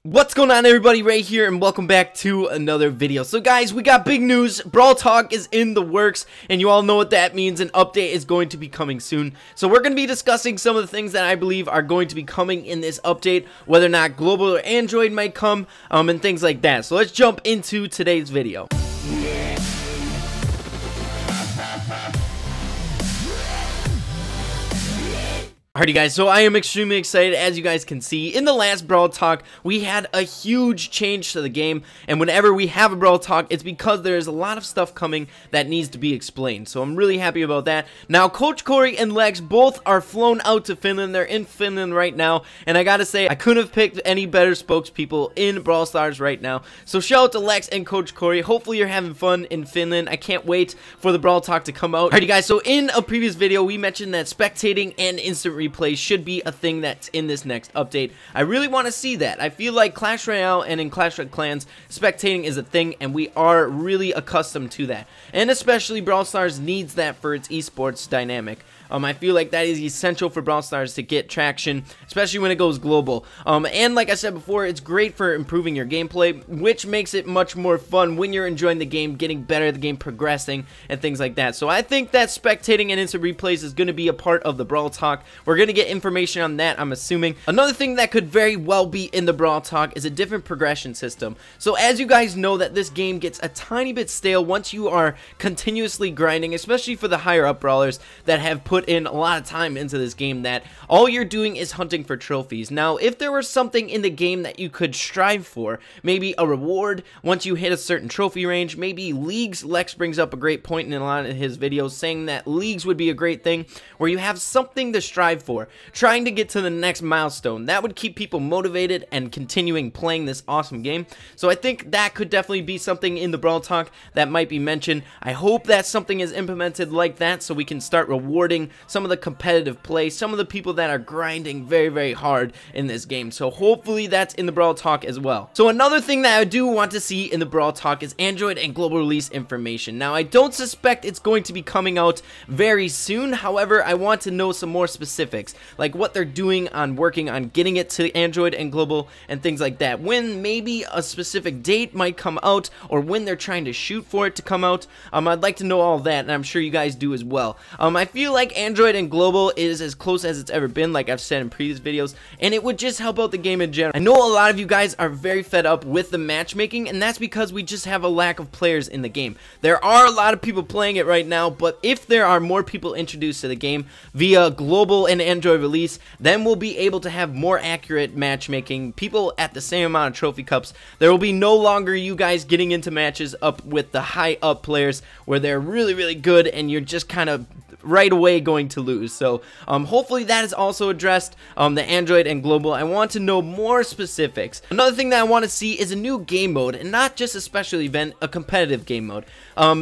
What's going on, everybody? Ray here, and welcome back to another video. So guys, we got big news. Brawl Talk is in the works, and you all know what that means. An update is going to be coming soon. So we're going to be discussing some of the things that I believe are going to be coming in this update, whether or not global or Android might come, and things like that. So let's jump into today's video. Alrighty guys, so I am extremely excited. As you guys can see, in the last Brawl Talk, we had a huge change to the game, and whenever we have a Brawl Talk, it's because there's a lot of stuff coming that needs to be explained, so I'm really happy about that. Now, Coach Corey and Lex both are flown out to Finland. They're in Finland right now, and I gotta say, I couldn't have picked any better spokespeople in Brawl Stars right now, so shout out to Lex and Coach Corey. Hopefully you're having fun in Finland. I can't wait for the Brawl Talk to come out. Alrighty guys, so in a previous video, we mentioned that spectating and instant replays should be a thing that's in this next update. I really want to see that. I feel like Clash Royale and in Clash of Clans, spectating is a thing, and we are really accustomed to that. And especially Brawl Stars needs that for its esports dynamic. I feel like that is essential for Brawl Stars to get traction, especially when it goes global. And like I said before, it's great for improving your gameplay, which makes it much more fun when you're enjoying the game, getting better, the game progressing, and things like that. So I think that spectating and instant replays is going to be a part of the Brawl Talk. We're going to get information on that, I'm assuming. Another thing that could very well be in the Brawl Talk is a different progression system. So as you guys know, that this game gets a tiny bit stale once you are continuously grinding, especially for the higher up brawlers that have put in a lot of time into this game, that all you're doing is hunting for trophies. Now, if there was something in the game that you could strive for, maybe a reward once you hit a certain trophy range, maybe leagues. Lex brings up a great point in a lot of his videos, saying that leagues would be a great thing where you have something to strive for, trying to get to the next milestone. That would keep people motivated and continuing playing this awesome game. So I think that could definitely be something in the Brawl Talk that might be mentioned. I hope that something is implemented like that so we can start rewarding some of the competitive play, some of the people that are grinding very, very hard in this game. So hopefully that's in the Brawl Talk as well. So another thing that I do want to see in the Brawl Talk is Android and global release information. Now, I don't suspect it's going to be coming out very soon. However, I want to know some more specifics, like what they're doing on working on getting it to Android and global and things like that. When maybe a specific date might come out, or when they're trying to shoot for it to come out. I'd like to know all that, and I'm sure you guys do as well. I feel like Android and global is as close as it's ever been, like I've said in previous videos, and it would just help out the game in general. I know a lot of you guys are very fed up with the matchmaking, and that's because we just have a lack of players in the game. There are a lot of people playing it right now, but if there are more people introduced to the game via global and Android release, then we'll be able to have more accurate matchmaking, people at the same amount of trophy cups. There will be no longer you guys getting into matches up with the high up players where they're really, really good and you're just kind of right away going to lose. So hopefully that is also addressed, the Android and global. I want to know more specifics. Another thing that I want to see is a new game mode, and not just a special event, a competitive game mode.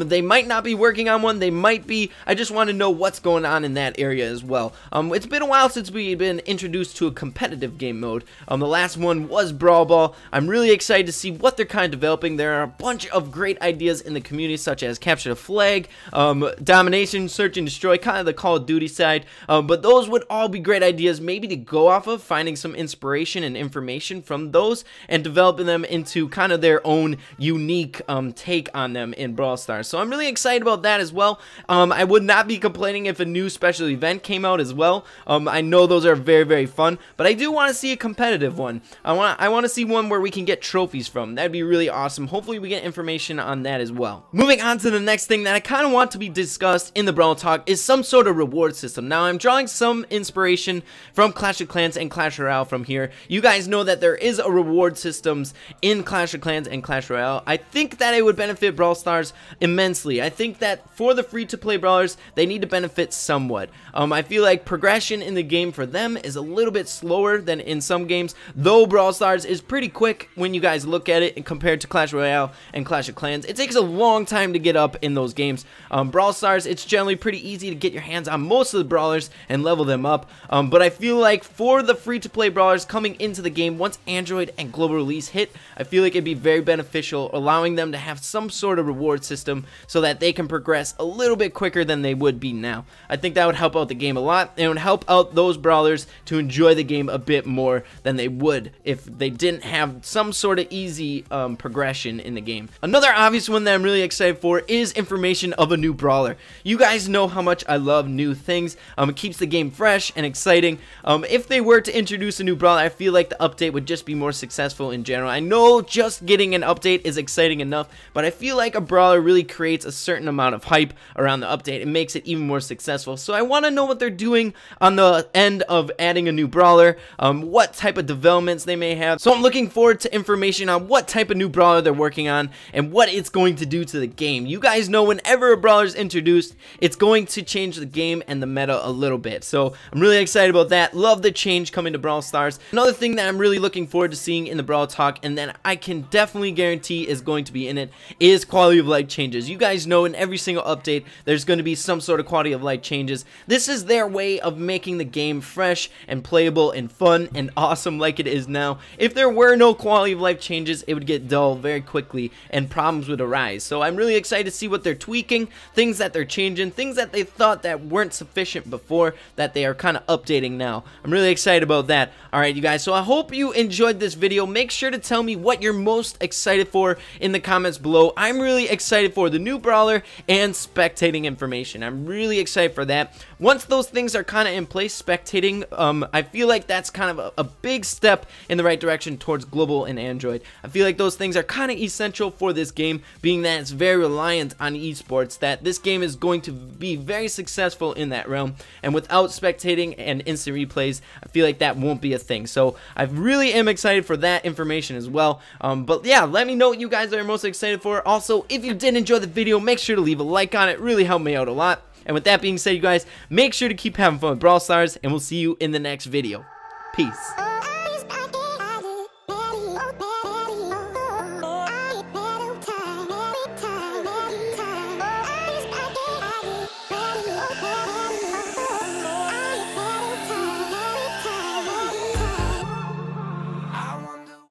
They might not be working on one, they might be. I just want to know what's going on in that area as well. It's been a while since we've been introduced to a competitive game mode. The last one was Brawl Ball. I'm really excited to see what they're kind of developing. There are a bunch of great ideas in the community, such as capture the flag, domination, search and destroy, kind of the Call of Duty side, but those would all be great ideas maybe to go off of, finding some inspiration and information from those and developing them into kind of their own unique take on them in Brawl Stars. So I'm really excited about that as well. I would not be complaining if a new special event came out as well. I know those are very, very fun, but I do want to see a competitive one. I want to see one where we can get trophies from. That'd be really awesome. Hopefully we get information on that as well. Moving on to the next thing that I kind of want to be discussed in the Brawl Talk is some sort of reward system. Now, I'm drawing some inspiration from Clash of Clans and Clash Royale from here. You guys know that there is a reward systems in Clash of Clans and Clash Royale. I think that it would benefit Brawl Stars immensely. I think that for the free-to-play brawlers, they need to benefit somewhat. I feel like progression in the game for them is a little bit slower than in some games, though Brawl Stars is pretty quick when you guys look at it compared to Clash Royale and Clash of Clans. It takes a long time to get up in those games. Brawl Stars, it's generally pretty easy easy to get your hands on most of the brawlers and level them up. But I feel like for the free-to-play brawlers coming into the game, once Android and global release hit, I feel like it'd be very beneficial, allowing them to have some sort of reward system so that they can progress a little bit quicker than they would be now. I think that would help out the game a lot, and it would help out those brawlers to enjoy the game a bit more than they would if they didn't have some sort of easy progression in the game. Another obvious one that I'm really excited for is information of a new brawler. You guys know how much I love new things. It keeps the game fresh and exciting. If they were to introduce a new brawler, I feel like the update would just be more successful in general. I know just getting an update is exciting enough, but I feel like a brawler really creates a certain amount of hype around the update. It makes it even more successful. So I want to know what they're doing on the end of adding a new brawler, what type of developments they may have. So I'm looking forward to information on what type of new brawler they're working on and what it's going to do to the game. You guys know whenever a brawler is introduced, it's going to change the game and the meta a little bit. So I'm really excited about that. Love the change coming to Brawl Stars. Another thing that I'm really looking forward to seeing in the Brawl Talk, and that I can definitely guarantee is going to be in it, is quality of life changes. You guys know in every single update there's going to be some sort of quality of life changes. This is their way of making the game fresh and playable and fun and awesome like it is now. If there were no quality of life changes, it would get dull very quickly and problems would arise. So I'm really excited to see what they're tweaking, things that they're changing, things that they thought that weren't sufficient before that they are kind of updating now. I'm really excited about that. Alright, you guys, so I hope you enjoyed this video. Make sure to tell me what you're most excited for in the comments below. I'm really excited for the new brawler and spectating information. I'm really excited for that. Once those things are kind of in place, spectating, I feel like that's kind of a big step in the right direction towards global and Android. I feel like those things are kind of essential for this game, being that it's very reliant on esports, that this game is going to be very successful in that realm, and without spectating and instant replays, I feel like that won't be a thing. So I really am excited for that information as well. But yeah, let me know what you guys are most excited for. Also, if you did enjoy the video, make sure to leave a like on it. Really helped me out a lot. And with that being said, you guys, make sure to keep having fun with Brawl Stars, and we'll see you in the next video. Peace.